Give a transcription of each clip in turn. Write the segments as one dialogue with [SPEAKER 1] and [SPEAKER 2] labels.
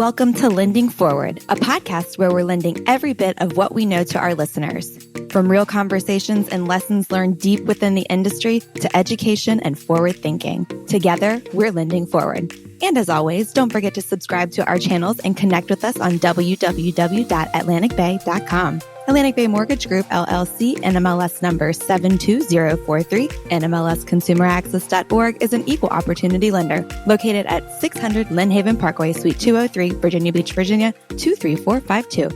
[SPEAKER 1] Welcome to Lending Forward, a podcast where we're lending every bit of what we know to our listeners. From real conversations and lessons learned deep within the industry to education and forward thinking. Together, we're lending forward. And as always, don't forget to subscribe to our channels and connect with us on www.atlanticbay.com. Atlantic Bay Mortgage Group, LLC, NMLS number 72043, NMLSconsumeraccess.org is an equal opportunity lender located at 600 Lynn Haven Parkway, Suite 203, Virginia Beach, Virginia, 23452.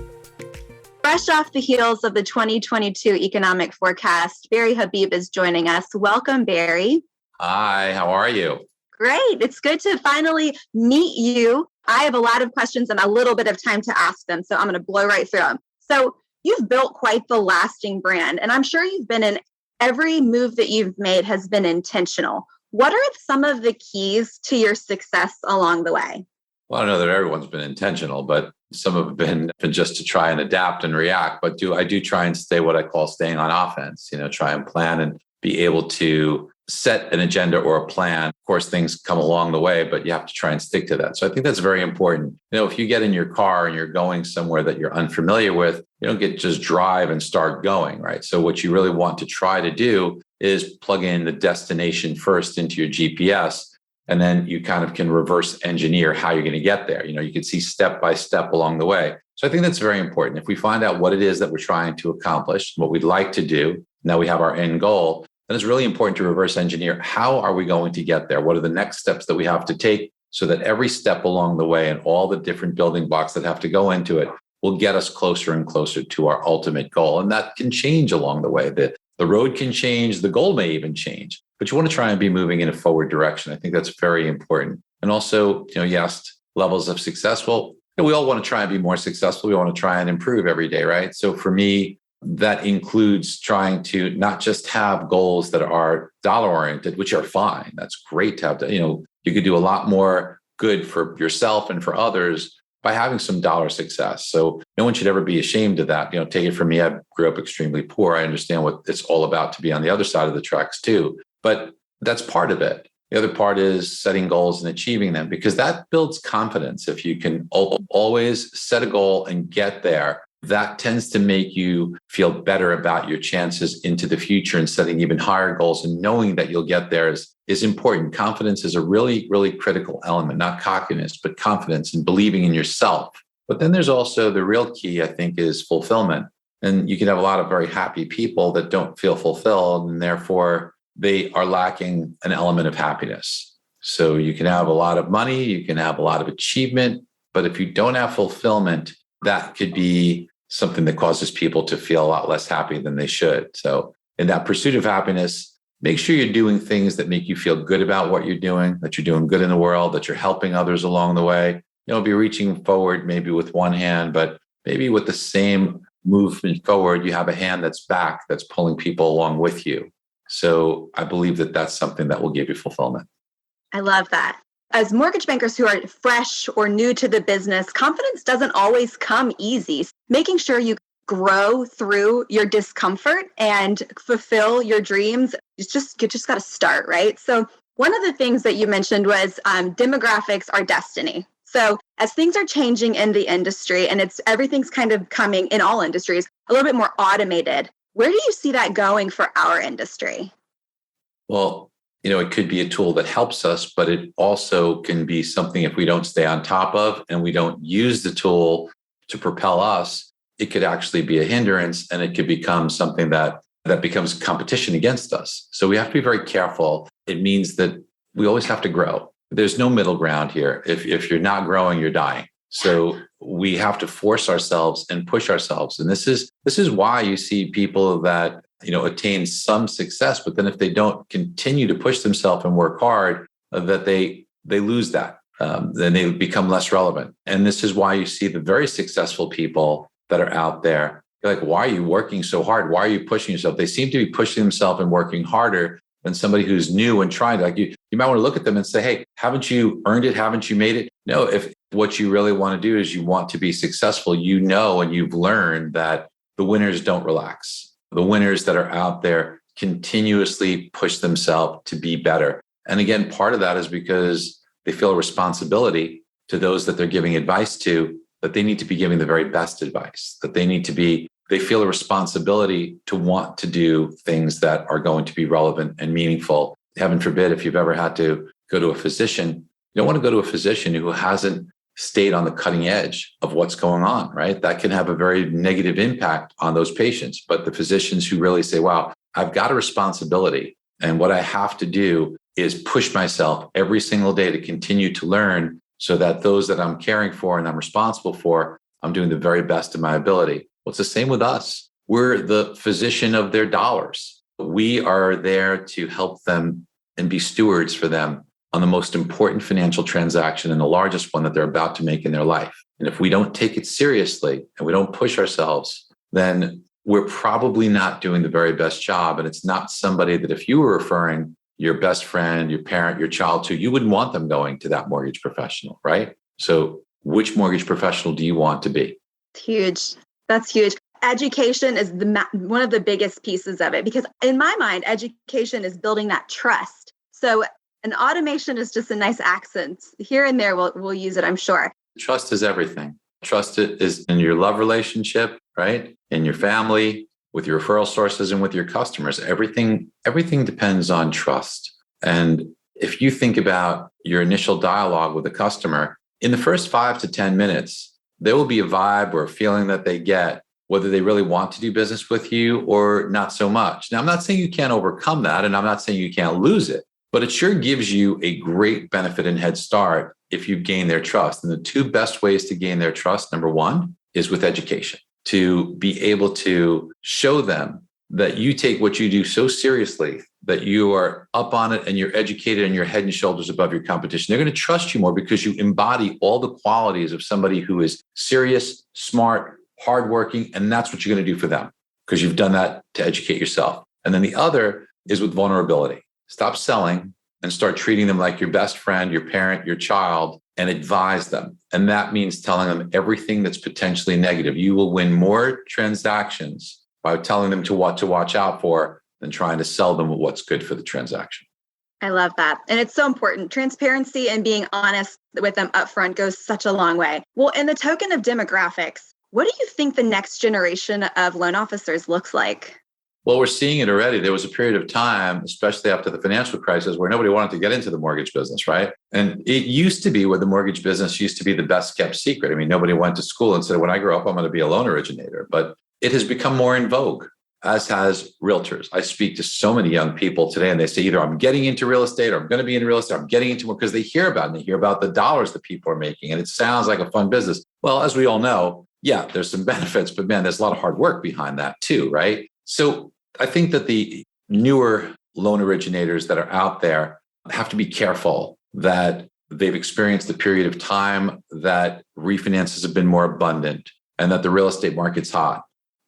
[SPEAKER 2] Fresh off the heels of the 2022 economic forecast, Barry Habib is joining us. Welcome, Barry.
[SPEAKER 3] Hi, how are you?
[SPEAKER 2] Great. It's good to finally meet you. I have a lot of questions and a little bit of time to ask them, so I'm going to blow right through them. So you've built quite the lasting brand, and I'm sure you've been in every move that you've made has been intentional. What are some of the keys to your success along the way?
[SPEAKER 3] Well, I know that everyone's been intentional, but some have been just to try and adapt and react. But I do try and stay what I call staying on offense, try and plan and be able to set an agenda or a plan. Of course, things come along the way, but you have to try and stick to that. So I think that's very important. If you get in your car and you're going somewhere that you're unfamiliar with, you don't get just drive and start going, right? So what you really want to try to do is plug in the destination first into your GPS, and then you kind of can reverse engineer how you're going to get there. You can see step by step along the way. So I think that's very important. If we find out what it is that we're trying to accomplish, what we'd like to do, now we have our end goal, then it's really important to reverse engineer. How are we going to get there? What are the next steps that we have to take so that every step along the way and all the different building blocks that have to go into it will get us closer and closer to our ultimate goal? And that can change along the way. The road can change, the goal may even change, but you want to try and be moving in a forward direction. I think that's very important. And also, you asked levels of success. Well, we all want to try and be more successful. We want to try and improve every day, right? So for me, that includes trying to not just have goals that are dollar oriented, which are fine. That's great to have. You could do a lot more good for yourself and for others by having some dollar success. So no one should ever be ashamed of that. Take it from me. I grew up extremely poor. I understand what it's all about to be on the other side of the tracks too. But that's part of it. The other part is setting goals and achieving them, because that builds confidence. If you can always set a goal and get there, that tends to make you feel better about your chances into the future, and setting even higher goals and knowing that you'll get there is important. Confidence is a really, really critical element, not cockiness, but confidence and believing in yourself. But then there's also the real key, I think, is fulfillment. And you can have a lot of very happy people that don't feel fulfilled, and therefore they are lacking an element of happiness. So you can have a lot of money, you can have a lot of achievement, but if you don't have fulfillment, that could be something that causes people to feel a lot less happy than they should. So in that pursuit of happiness, make sure you're doing things that make you feel good about what you're doing, that you're doing good in the world, that you're helping others along the way. Be reaching forward maybe with one hand, but maybe with the same movement forward, you have a hand that's back, that's pulling people along with you. So I believe that that's something that will give you fulfillment.
[SPEAKER 2] I love that. As mortgage bankers who are fresh or new to the business, confidence doesn't always come easy. Making sure you grow through your discomfort and fulfill your dreams, you just got to start, right? So one of the things that you mentioned was demographics are destiny. So as things are changing in the industry, and everything's kind of coming in all industries a little bit more automated, where do you see that going for our industry?
[SPEAKER 3] Well, it could be a tool that helps us, but it also can be something, if we don't stay on top of and we don't use the tool to propel us, it could actually be a hindrance, and it could become something that becomes competition against us. So we have to be very careful. It means that we always have to grow. There's no middle ground here. If you're not growing, you're dying. So we have to force ourselves and push ourselves. And this is why you see people that attain some success, but then if they don't continue to push themselves and work hard, that they lose that. Then they become less relevant. And this is why you see the very successful people that are out there. You're like, why are you working so hard? Why are you pushing yourself? They seem to be pushing themselves and working harder than somebody who's new and trying to. Like you might want to look at them and say, hey, haven't you earned it? Haven't you made it? No, if what you really want to do is you want to be successful, and you've learned that the winners don't relax. The winners that are out there continuously push themselves to be better. And again, part of that is because they feel a responsibility to those that they're giving advice to, that they need to be giving the very best advice, that they feel a responsibility to want to do things that are going to be relevant and meaningful. Heaven forbid, if you've ever had to go to a physician, you don't want to go to a physician who hasn't stayed on the cutting edge of what's going on, right? That can have a very negative impact on those patients. But the physicians who really say, wow, I've got a responsibility, and what I have to do is push myself every single day to continue to learn so that those that I'm caring for and I'm responsible for, I'm doing the very best of my ability. Well, it's the same with us. We're the physician of their dollars. We are there to help them and be stewards for them on the most important financial transaction and the largest one that they're about to make in their life. And if we don't take it seriously and we don't push ourselves, then we're probably not doing the very best job. And it's not somebody that if you were referring your best friend, your parent, your child to, you wouldn't want them going to that mortgage professional, right? So which mortgage professional do you want to be?
[SPEAKER 2] Huge. That's huge. Education is one of the biggest pieces of it, because in my mind, education is building that trust. So an automation is just a nice accent. Here and there, we'll use it, I'm sure.
[SPEAKER 3] Trust is everything. Trust is in your love relationship, right? In your family, with your referral sources, and with your customers. Everything depends on trust. And if you think about your initial dialogue with a customer, in the first 5 to 10 minutes, there will be a vibe or a feeling that they get, whether they really want to do business with you or not so much. Now, I'm not saying you can't overcome that, and I'm not saying you can't lose it, but it sure gives you a great benefit and head start if you gain their trust. And the two best ways to gain their trust, number one, is with education, to be able to show them that you take what you do so seriously, that you are up on it and you're educated and you're head and shoulders above your competition. They're going to trust you more because you embody all the qualities of somebody who is serious, smart, hardworking, and that's what you're going to do for them because you've done that to educate yourself. And then the other is with vulnerability. Stop selling and start treating them like your best friend, your parent, your child, and advise them. And that means telling them everything that's potentially negative. You will win more transactions by telling them to what to watch out for than trying to sell them what's good for the transaction.
[SPEAKER 2] I love that. And it's so important. Transparency and being honest with them upfront goes such a long way. Well, in the token of demographics, what do you think the next generation of loan officers looks like?
[SPEAKER 3] Well, we're seeing it already. There was a period of time, especially after the financial crisis, where nobody wanted to get into the mortgage business, right? And it used to be where the mortgage business used to be the best kept secret. I mean, nobody went to school and said, when I grow up, I'm going to be a loan originator. But it has become more in vogue, as has realtors. I speak to so many young people today, and they say either I'm getting into real estate or I'm going to be in real estate. I'm getting into it because they hear about it and they hear about the dollars that people are making. And it sounds like a fun business. Well, as we all know, yeah, there's some benefits, but man, there's a lot of hard work behind that too, right? So I think that the newer loan originators that are out there have to be careful that they've experienced a period of time that refinances have been more abundant and that the real estate market's hot.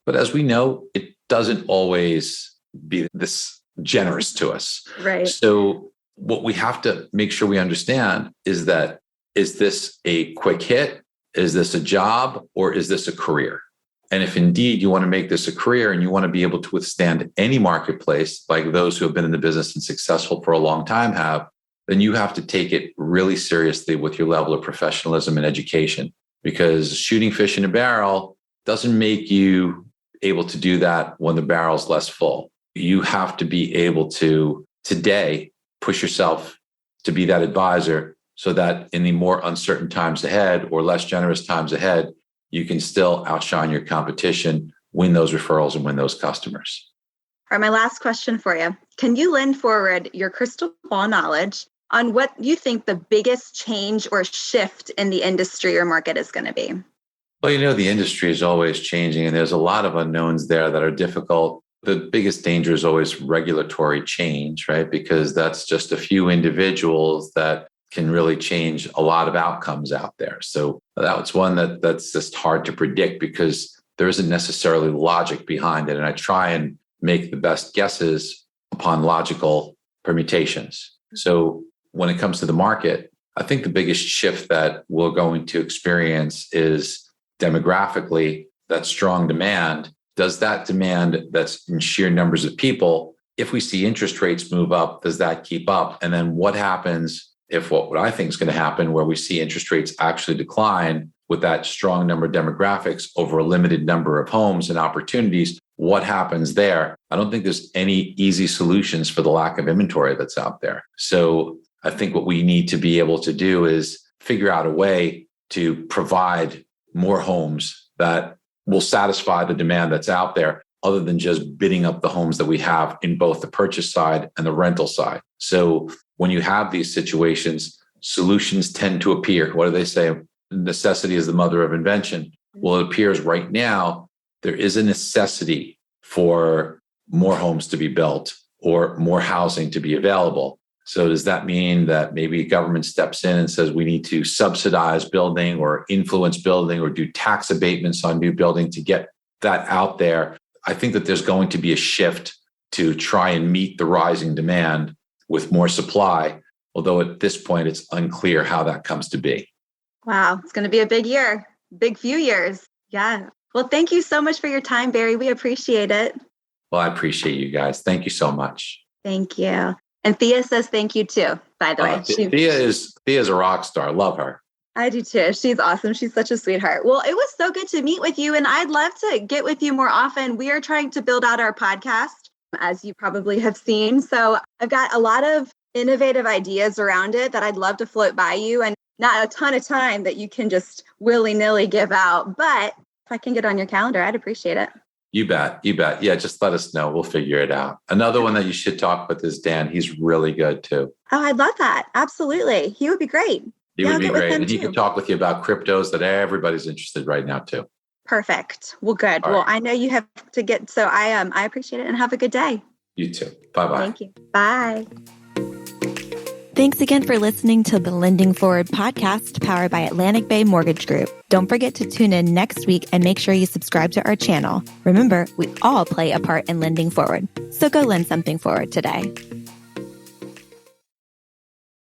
[SPEAKER 3] But as we know, it doesn't always be this generous to us.
[SPEAKER 2] Right.
[SPEAKER 3] So what we have to make sure we understand is that, is this a quick hit? Is this a job or is this a career? And if indeed you want to make this a career and you want to be able to withstand any marketplace like those who have been in the business and successful for a long time have, then you have to take it really seriously with your level of professionalism and education, because shooting fish in a barrel doesn't make you able to do that when the barrel's less full. You have to be able to today push yourself to be that advisor so that in the more uncertain times ahead or less generous times ahead, you can still outshine your competition, win those referrals, and win those customers.
[SPEAKER 2] All right, my last question for you. Can you lend forward your crystal ball knowledge on what you think the biggest change or shift in the industry or market is going to be?
[SPEAKER 3] Well, you know, the industry is always changing, and there's a lot of unknowns there that are difficult. The biggest danger is always regulatory change, right? Because that's just a few individuals that can really change a lot of outcomes out there. So that's one that's just hard to predict because there isn't necessarily logic behind it. And I try and make the best guesses upon logical permutations. So when it comes to the market, I think the biggest shift that we're going to experience is demographically that strong demand. Does that demand that's in sheer numbers of people, if we see interest rates move up, does that keep up? And then what happens if what I think is going to happen, where we see interest rates actually decline with that strong number of demographics over a limited number of homes and opportunities, what happens there? I don't think there's any easy solutions for the lack of inventory that's out there. So I think what we need to be able to do is figure out a way to provide more homes that will satisfy the demand that's out there, other than just bidding up the homes that we have in both the purchase side and the rental side. So when you have these situations, solutions tend to appear. What do they say? Necessity is the mother of invention. Well, it appears right now there is a necessity for more homes to be built or more housing to be available. So does that mean that maybe government steps in and says we need to subsidize building or influence building or do tax abatements on new building to get that out there? I think that there's going to be a shift to try and meet the rising demand with more supply, although at this point it's unclear how that comes to be.
[SPEAKER 2] Wow, it's going to be a big year, big few years. Yeah. Well, thank you so much for your time, Barry. We appreciate it.
[SPEAKER 3] Well, I appreciate you guys. Thank you so much.
[SPEAKER 2] Thank you. And Thea says thank you too, by the way.
[SPEAKER 3] Thea is a rock star. Love her.
[SPEAKER 2] I do too. She's awesome. She's such a sweetheart. Well, it was so good to meet with you, and I'd love to get with you more often. We are trying to build out our podcast, as you probably have seen. So I've got a lot of innovative ideas around it that I'd love to float by you, and not a ton of time that you can just willy-nilly give out. But if I can get on your calendar, I'd appreciate it.
[SPEAKER 3] You bet. You bet. Yeah, just let us know. We'll figure it out. Another one that you should talk with is Dan. He's really good too.
[SPEAKER 2] Oh, I'd love that. Absolutely. He would be great.
[SPEAKER 3] He would be great. And he can talk with you about cryptos that everybody's interested right now too.
[SPEAKER 2] Perfect. Well, good. All right. I know you have to get, so I appreciate it, and have a good day.
[SPEAKER 3] You too. Bye-bye.
[SPEAKER 2] Thank you. Bye.
[SPEAKER 1] Thanks again for listening to the Lending Forward podcast powered by Atlantic Bay Mortgage Group. Don't forget to tune in next week and make sure you subscribe to our channel. Remember, we all play a part in lending forward. So go lend something forward today.